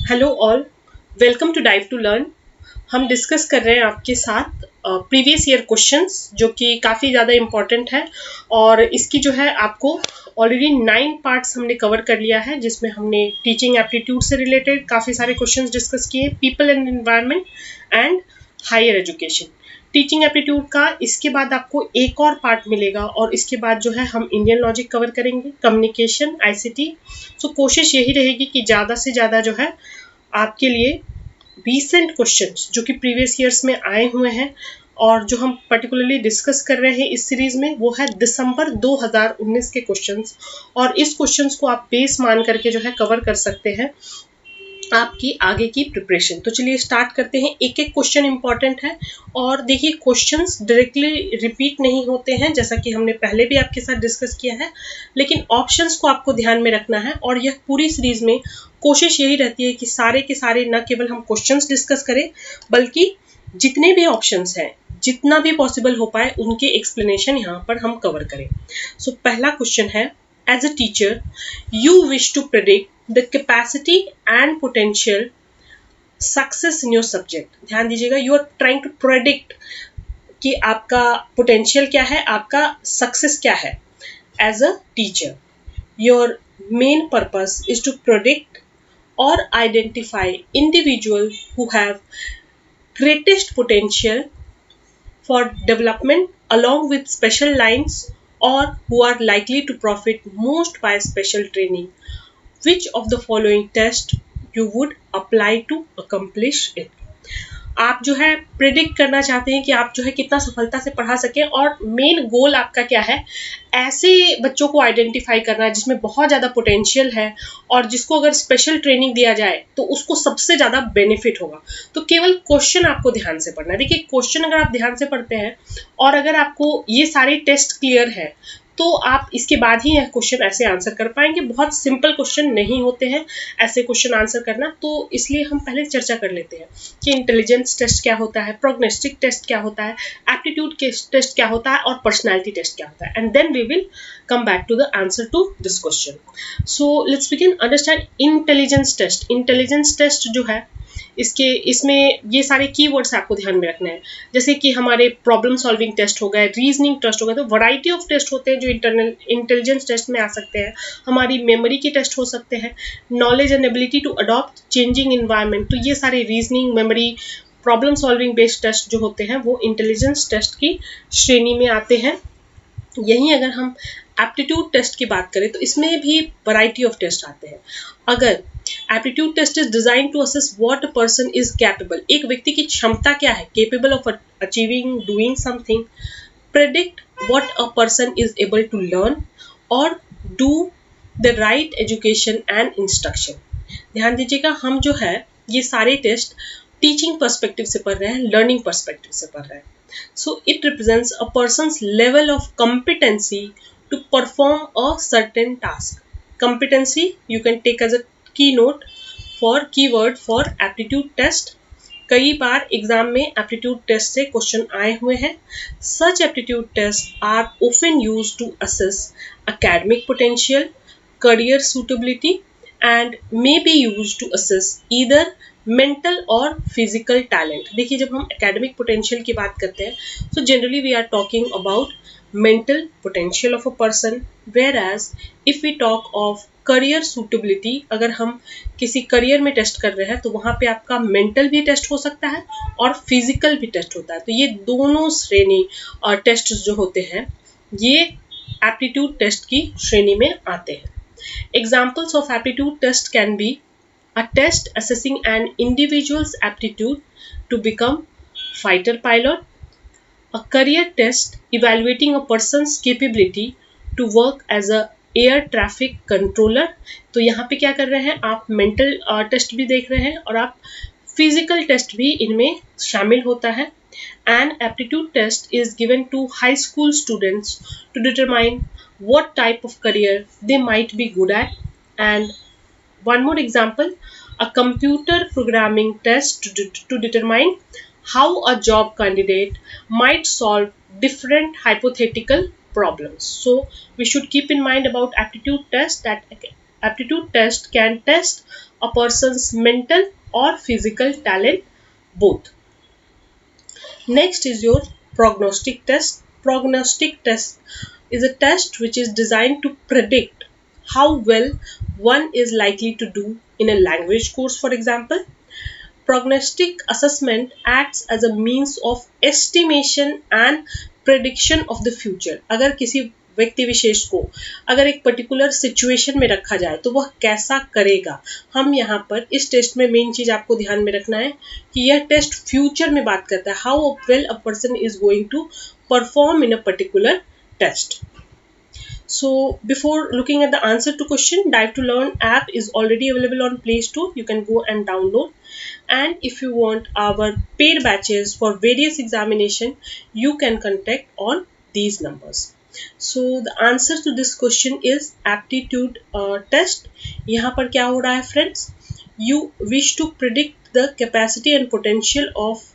Hello all, welcome to Dive to Learn. हम discuss कर रहे हैं आपके साथ प्रीवियस ईयर क्वेश्चंस जो कि काफ़ी ज़्यादा इम्पॉर्टेंट है। और इसकी जो है आपको ऑलरेडी 9 पार्ट्स हमने कवर कर लिया है, जिसमें हमने टीचिंग एप्टीट्यूड से रिलेटेड काफ़ी सारे क्वेश्चंस डिस्कस किए, people and environment and higher education. Teaching aptitude का इसके बाद आपको एक और पार्ट मिलेगा और इसके बाद जो है हम इंडियन लॉजिक कवर करेंगे, कम्युनिकेशन, आईसीटी। सो कोशिश यही रहेगी कि ज़्यादा से ज़्यादा जो है आपके लिए रीसेंट क्वेश्चंस जो कि प्रीवियस ईयर्स में आए हुए हैं और जो हम पर्टिकुलरली डिस्कस कर रहे हैं इस सीरीज में, वो है दिसंबर 2019 के क्वेश्चंस। और इस क्वेश्चंस को आप बेस मान करके जो है कवर कर सकते हैं आपकी आगे की प्रिपरेशन। तो चलिए स्टार्ट करते हैं। एक एक क्वेश्चन इंपॉर्टेंट है और देखिए क्वेश्चंस डायरेक्टली रिपीट नहीं होते हैं, जैसा कि हमने पहले भी आपके साथ डिस्कस किया है, लेकिन ऑप्शंस को आपको ध्यान में रखना है। और यह पूरी सीरीज में कोशिश यही रहती है कि सारे के सारे न केवल हम क्वेश्चंस डिस्कस करें, बल्कि जितने भी ऑप्शंस हैं, जितना भी पॉसिबल हो पाए उनके एक्सप्लेनेशन यहाँ पर हम कवर करें। सो पहला क्वेश्चन है, as a teacher you wish to predict the capacity and potential success in your subject. ध्यान दीजिएगा, you are trying to predict कि आपका पोटेंशियल क्या है, आपका सक्सेस क्या है as a teacher. Your main purpose is to predict or identify individuals who have greatest potential for development along with special lines or who are likely to profit most by special training. Which of the following test you would apply to accomplish it? आप जो है predict करना चाहते हैं कि आप जो है कितना सफलता से पढ़ा सकें, और मेन गोल आपका क्या है, ऐसे बच्चों को आइडेंटिफाई करना जिसमें बहुत ज़्यादा पोटेंशियल है और जिसको अगर स्पेशल ट्रेनिंग दिया जाए तो उसको सबसे ज़्यादा बेनिफिट होगा। तो केवल क्वेश्चन आपको ध्यान से पढ़ना है। देखिए क्वेश्चन अगर आप ध्यान से पढ़ते हैं और अगर आपको ये सारे टेस्ट क्लियर है तो आप इसके बाद ही यह क्वेश्चन ऐसे आंसर कर पाएंगे। बहुत सिंपल क्वेश्चन नहीं होते हैं ऐसे क्वेश्चन आंसर करना, तो इसलिए हम पहले चर्चा कर लेते हैं कि इंटेलिजेंस टेस्ट क्या होता है, प्रोग्नोस्टिक टेस्ट क्या होता है, एप्टीट्यूड टेस्ट क्या होता है और पर्सनैलिटी टेस्ट क्या होता है, and then we will come back to the answer to this question. So let's begin. Understand intelligence test. Intelligence test जो है इसमें ये सारे कीवर्ड्स आपको ध्यान में रखना है, जैसे कि हमारे प्रॉब्लम सॉल्विंग टेस्ट हो गए, रीजनिंग टेस्ट हो गए। तो वैरायटी ऑफ टेस्ट होते हैं जो इंटेलिजेंस टेस्ट में आ सकते हैं। हमारी मेमोरी के टेस्ट हो सकते हैं, knowledge and ability to adopt changing environment. तो ये सारे reasoning, memory, problem solving based test जो होते हैं वो इंटेलिजेंस टेस्ट की श्रेणी में आते हैं। यहीं अगर हम एप्टीट्यूड टेस्ट की बात करें तो इसमें भी वैरायटी ऑफ टेस्ट आते हैं। अगर aptitude test is design to assess what a person is capable, एक व्यक्ति की क्षमता क्या है, capable of achieving, doing something, predict what a person is able to learn और do the right education and instruction. ध्यान दीजिएगा, हम जो है ये सारे टेस्ट टीचिंग पर्सपेक्टिव से पढ़ रहे हैं, लर्निंग पर्सपेक्टिव से पढ़ रहे हैं। So it represents a person's level of competency to perform a certain task. Competency you can take as a keynote for keyword for aptitude test. कई बार एग्जाम में एप्टीट्यूड टेस्ट से क्वेश्चन आए हुए हैं। Such aptitude tests are often used to assess academic potential, career suitability, and may be used to assess either mental और physical talent. देखिए जब हम एकेडमिक पोटेंशियल की बात करते हैं तो generally we are talking about mental potential of a person, whereas if we talk of career suitability, अगर हम किसी करियर में टेस्ट कर रहे हैं तो वहाँ पे आपका मेंटल भी टेस्ट हो सकता है और फिजिकल भी टेस्ट होता है। तो ये दोनों श्रेणी और टेस्ट जो होते हैं ये एप्टीट्यूड टेस्ट की श्रेणी में आते हैं। Examples of aptitude test can be a test assessing an individual's aptitude to become fighter pilot, a career test evaluating a person's capability to work as a air traffic controller. तो यहाँ पे क्या कर रहे हैं, आप मेंटल टेस्ट भी देख रहे हैं और आप फिजिकल टेस्ट भी इनमें शामिल होता है। An aptitude test is given to high school students to determine what type of career they might be good at. And one more example, a computer programming test to determine how a job candidate might solve different hypothetical problems. So we should keep in mind about aptitude test that aptitude test can test a person's mental or physical talent, both. Next is your prognostic test. Prognostic test is a test which is designed to predict how well one is likely to do in a language course, for example. Prognostic assessment acts as a means of estimation and prediction of the future. अगर किसी व्यक्ति विशेष को अगर एक particular situation में रखा जाए तो वह कैसा करेगा, हम यहाँ पर इस टेस्ट में मेन चीज आपको ध्यान में रखना है कि यह टेस्ट फ्यूचर में बात करता है, how well a person is going to perform in a particular test. So before looking at the answer to question, Dive to Learn app is already available on Play Store. You can go and download. And if you want our paid batches for various examination, you can contact on these numbers. So the answer to this question is aptitude test. यहाँ पर क्या हो रहा है friends? You wish to predict the capacity and potential of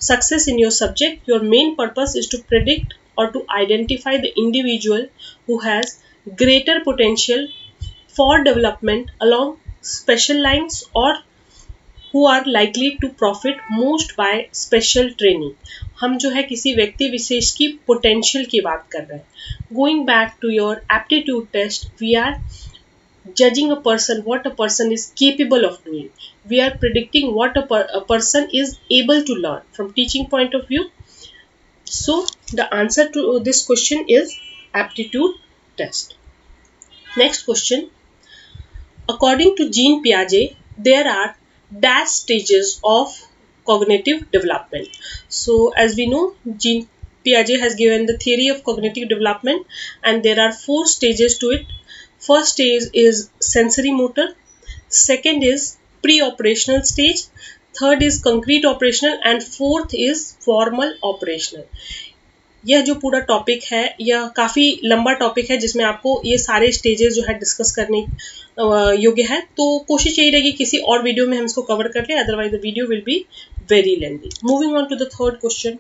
success in your subject. Your main purpose is to predict or to identify the individual who has greater potential for development along special lines or who are likely to profit most by special training. हम जो है किसी व्यक्ति विशेष की potential की बात कर रहे हैं. Going back to your aptitude test, we are judging a person, what a person is capable of doing. We are predicting what a person is able to learn from teaching point of view. So the answer to this question is aptitude test. Next question. According to Jean Piaget, there are dash stages of cognitive development. So as we know, Jean Piaget has given the theory of cognitive development and there are 4 stages to it. First stage is sensory motor, second is pre-operational stage, third is concrete operational and fourth is formal operational. यह जो पूरा topic है यह काफ़ी लंबा topic है जिसमें आपको ये सारे स्टेजेस जो है डिस्कस करने योग्य है, तो कोशिश यही रहेगी किसी और वीडियो में हम इसको कवर कर लें, otherwise the video will be very lengthy. Moving on to the third question.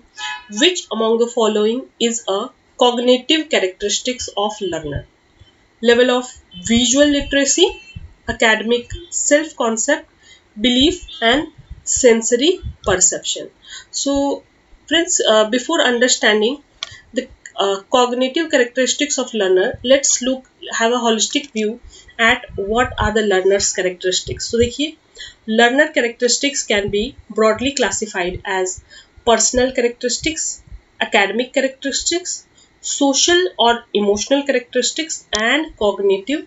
Which among the following is a cognitive characteristics of learner? Level of visual literacy, academic self-concept, belief and sensory perception. So friends, before understanding the cognitive characteristics of learner, let's have a holistic view at what are the learner's characteristics. So देखिए, learner characteristics can be broadly classified as personal characteristics, academic characteristics, social or emotional characteristics and cognitive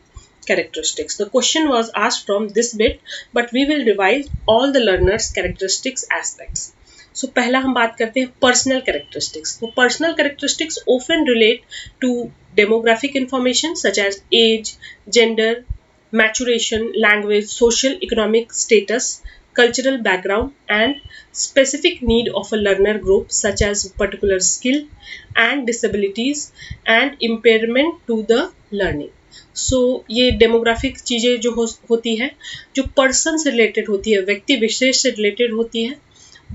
characteristics. The question was asked from this bit, but we will revise all the learners characteristics aspects. So पहला हम बात करते हैं personal characteristics. So personal characteristics often relate to demographic information such as age, gender, maturation, language, social economic status, cultural background and specific need of a learner group such as particular skill and disabilities and impairment to the learning. So ये demographic चीज़ें जो होती है, जो person से related होती है, व्यक्ति विशेष से रिलेटेड होती है,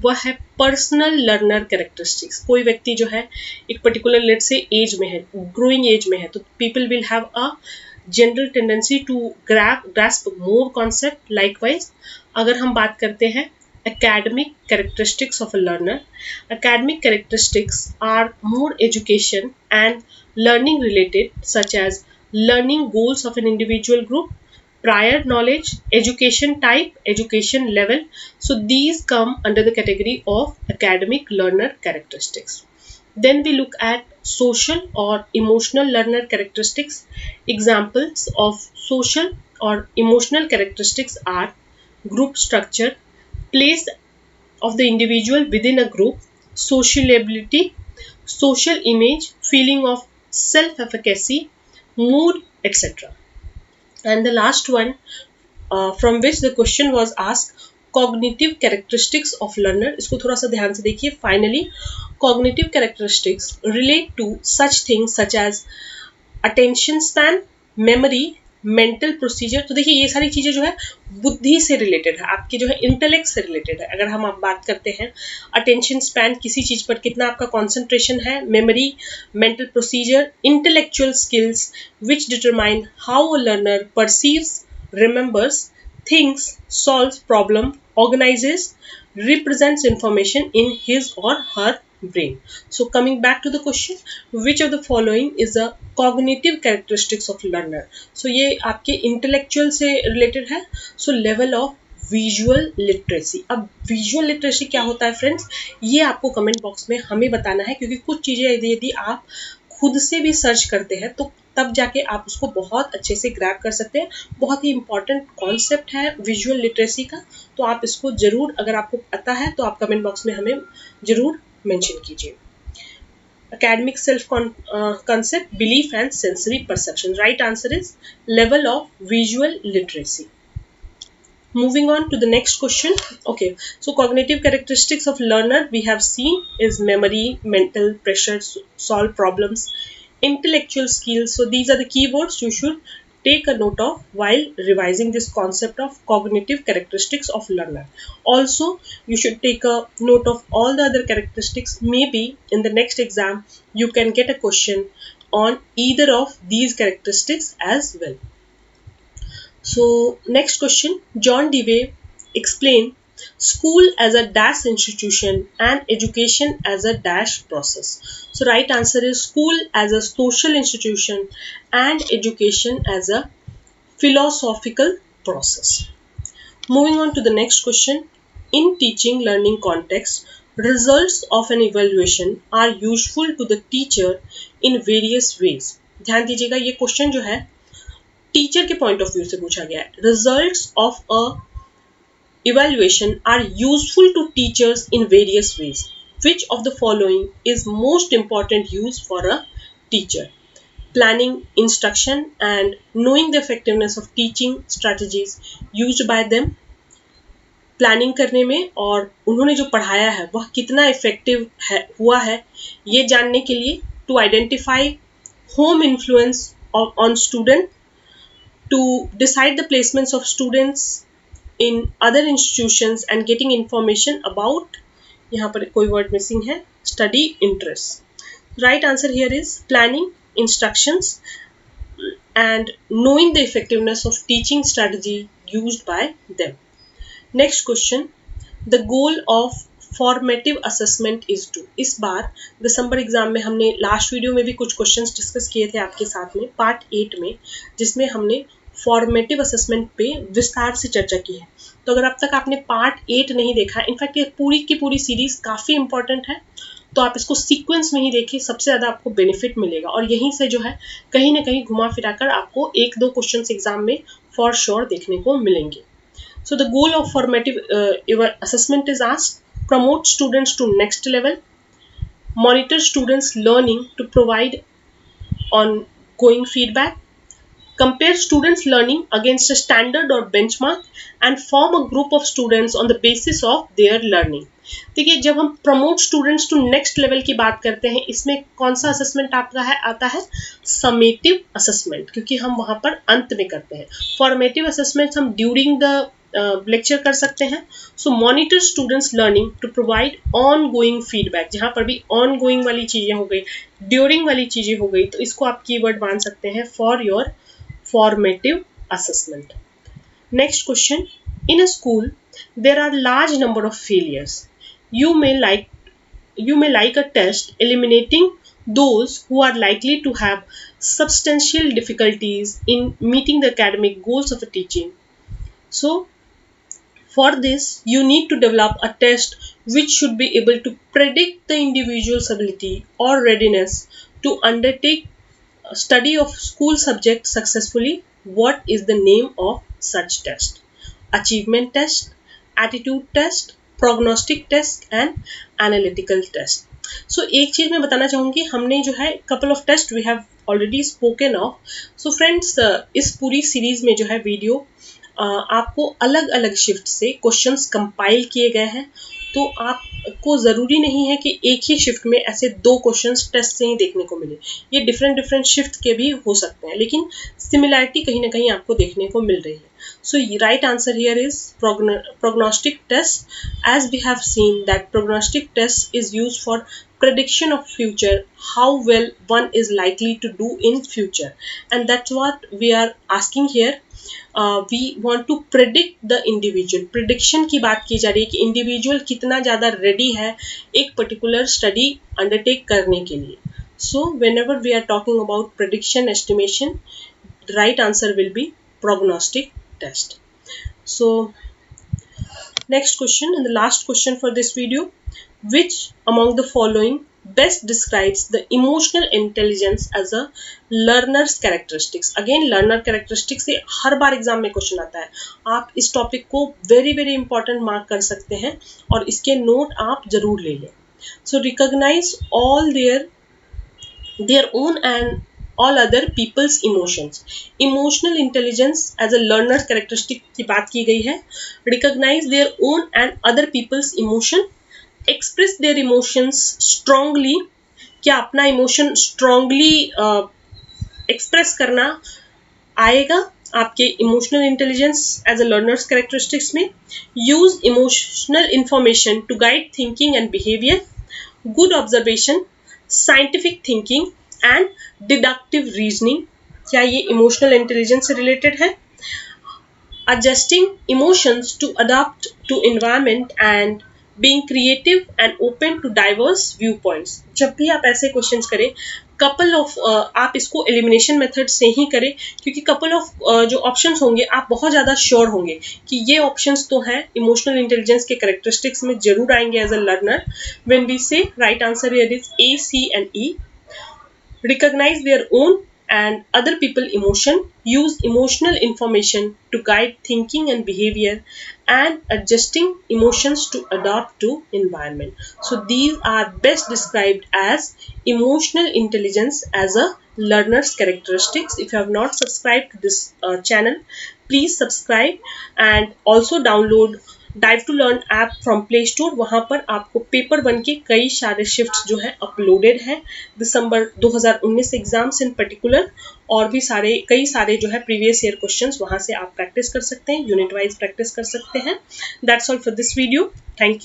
वह है पर्सनल लर्नर कैरेक्टरिस्टिक्स. कोई व्यक्ति जो है एक पर्टिकुलर लेट से एज में है, ग्रोइंग एज में है, तो people will have a general tendency to grasp more concept. Likewise अगर हम बात करते हैं academic characteristics of a learner, academic characteristics are more education and learning related, such as learning goals of an individual group, prior knowledge, education type, education level. So these come under the category of academic learner characteristics. Then we look at social or emotional learner characteristics. Examples of social or emotional characteristics are group structure, place of the individual within a group, sociability, social image, feeling of self-efficacy, mood, etc. And the last one from which the question was asked, cognitive characteristics of learner. इसको थोड़ा सा ध्यान से देखिए. Finally, cognitive characteristics relate to such things such as attention span, memory, mental procedure. तो देखिए ये सारी चीज़ें जो है बुद्धि से रिलेटेड है, आपके जो है इंटेलेक्ट से रिलेटेड है. अगर हम आप बात करते हैं अटेंशन स्पैन, किसी चीज़ पर कितना आपका कॉन्सेंट्रेशन है, memory, mental procedure, intellectual skills which determine how a learner perceives, remembers, thinks, solves problem, organizes, represents information in his or her brain. So coming back to the question, which of the following is the cognitive characteristics of learner? So ये आपके intellectual से related है. So level of visual literacy. अब visual literacy क्या होता है friends, ये आपको कमेंट बॉक्स में हमें बताना है, क्योंकि कुछ चीज़ें यदि आप खुद से भी सर्च करते हैं तो तब जाके आप उसको बहुत अच्छे से ग्रैब कर सकते हैं. बहुत ही इंपॉर्टेंट कॉन्सेप्ट है विजुअल लिटरेसी का, तो आप इसको जरूर, अगर आपको पता है तो आप कमेंट बॉक्स में हमें जरूर मेंशन कीजिए. Academic self concept, belief and sensory perception. Right answer is level of visual literacy. Moving on to the next question. Okay, so cognitive characteristics of learner we have seen is memory, mental pressure, solve problems, intellectual skills. So these are the keywords you should take a note of while revising this concept of cognitive characteristics of learner. Also, you should take a note of all the other characteristics. Maybe in the next exam you can get a question on either of these characteristics as well. So next question, John Dewey explained school as a dash institution and education as a dash process. So right answer is school as a social institution and education as a philosophical process. Moving on to the next question, in teaching learning context, results of an evaluation are useful to the teacher in various ways. ध्यान दीजिएगा, ये question जो है teacher के point of view से पूछा गया है. Results of a evaluation are useful to teachers in various ways. Which of the following is most important use for a teacher? Planning instruction and knowing the effectiveness of teaching strategies used by them. Planning करने में और उन्होंने जो पढ़ाया है वह कितना effective हुआ है, ये जानने के लिए. To identify home influence on student, to decide the placements of students in other institutions and getting information about, यहाँ पर कोई word missing है, study interests. Right answer here is planning, instructions and knowing the effectiveness of teaching strategy used by them. Next question, the goal of formative assessment is to. इस बार दिसंबर exam में हमने last video में भी कुछ questions discuss किए थे आपके साथ में पार्ट 8 में, जिसमें हमने फॉर्मेटिव असेसमेंट पे विस्तार से चर्चा की है. तो अगर अब तक आपने पार्ट 8 नहीं देखा, इनफैक्ट ये पूरी की पूरी सीरीज काफ़ी इंपॉर्टेंट है, तो आप इसको सीक्वेंस में ही देखिए, सबसे ज़्यादा आपको बेनिफिट मिलेगा. और यहीं से जो है कहीं ना कहीं घुमा फिरा कर आपको 1-2 क्वेश्चन एग्जाम में फॉर श्योर देखने को मिलेंगे. So the goal of formative assessment is asked, promote students to next level, monitor students learning to provide ongoing feedback, compare students learning against a standard or benchmark and form a group of students on the basis of their learning. देखिए, जब हम promote students to next level की बात करते हैं, इसमें कौन सा assessment आपका है, आता है summative assessment, क्योंकि हम वहाँ पर अंत में करते हैं. formative assessments हम during the लेक्चर कर सकते हैं. So monitor students learning to provide ongoing feedback, जहाँ पर भी ऑन गोइंग वाली चीज़ें हो गई, ड्यूरिंग वाली चीज़ें हो गई, तो इसको आप कीवर्ड मान सकते हैं for your formative assessment. Next question, in a school there are large number of failures. You may like a test eliminating those who are likely to have substantial difficulties in meeting the academic goals of a teaching. So for this, you need to develop a test which should be able to predict the individual's ability or readiness to undertake a study of school subject successfully. What is the name of such test? Achievement test, attitude test, prognostic test and analytical test. So एक चीज मैं बताना चाहूँगी, हमने जो है couple of tests we have already spoken of. So friends, इस पूरी सीरीज में जो है वीडियो आपको अलग अलग शिफ्ट से क्वेश्चंस कंपाइल किए गए हैं, तो आपको ज़रूरी नहीं है कि एक ही शिफ्ट में ऐसे 2 क्वेश्चंस टेस्ट से ही देखने को मिले. ये डिफरेंट शिफ्ट के भी हो सकते हैं, लेकिन सिमिलैरिटी कहीं ना कहीं आपको देखने को मिल रही है. So right answer here is prognostic test. As we have seen that prognostic test is used for prediction of future, how well one is likely to do in future, and that's what we are asking here. We want to predict the individual, prediction की बात की जा रही है कि individual कितना ज़्यादा ready है एक पर्टिकुलर स्टडी अंडरटेक करने के लिए. So whenever we are talking about prediction estimation, the right answer will be prognostic test. So next question and the last question for this video, which among the following best describes the emotional intelligence as a learner's characteristics. Again learner characteristics से हर बार exam में question आता है, आप इस topic को very very important mark कर सकते हैं और इसके नोट आप जरूर ले लें. So recognize all their own and all other people's emotions. Emotional intelligence as a learner characteristic की बात की गई है. Recognize their own and other people's emotion. Express their emotions strongly. क्या अपना इमोशन स्ट्रांगली एक्सप्रेस करना आएगा आपके emotional intelligence as a learners characteristics में. Use emotional information to guide thinking and behaviour. Good observation, scientific thinking and deductive reasoning, क्या ये emotional intelligence से related है. adjusting emotions to adapt to environment and being creative and open to diverse viewpoints. जब भी आप ऐसे questions करें couple of आप इसको एलिमिनेशन मेथड से ही करें, क्योंकि कपल ऑफ जो ऑप्शंस होंगे आप बहुत ज़्यादा श्योर होंगे कि ये ऑप्शंस तो हैं इमोशनल इंटेलिजेंस के कैरेक्टरिस्टिक्स में जरूर आएंगे as a learner. When we say right answer here is A, C and E. Recognize their own and other people emotion, use emotional information to guide thinking and behavior, and adjusting emotions to adapt to environment. So these are best described as emotional intelligence as a learner's characteristics. If you have not subscribed to this channel, please subscribe and also download dive to learn app from Play Store. वहाँ पर आपको paper 1 के कई सारे shifts जो है uploaded है दिसंबर 2019 exams इन particular, और भी कई सारे जो है प्रीवियस ईयर क्वेश्चंस वहाँ से आप प्रैक्टिस कर सकते हैं, यूनिट वाइज प्रैक्टिस कर सकते हैं. That's all for this video. Thank you.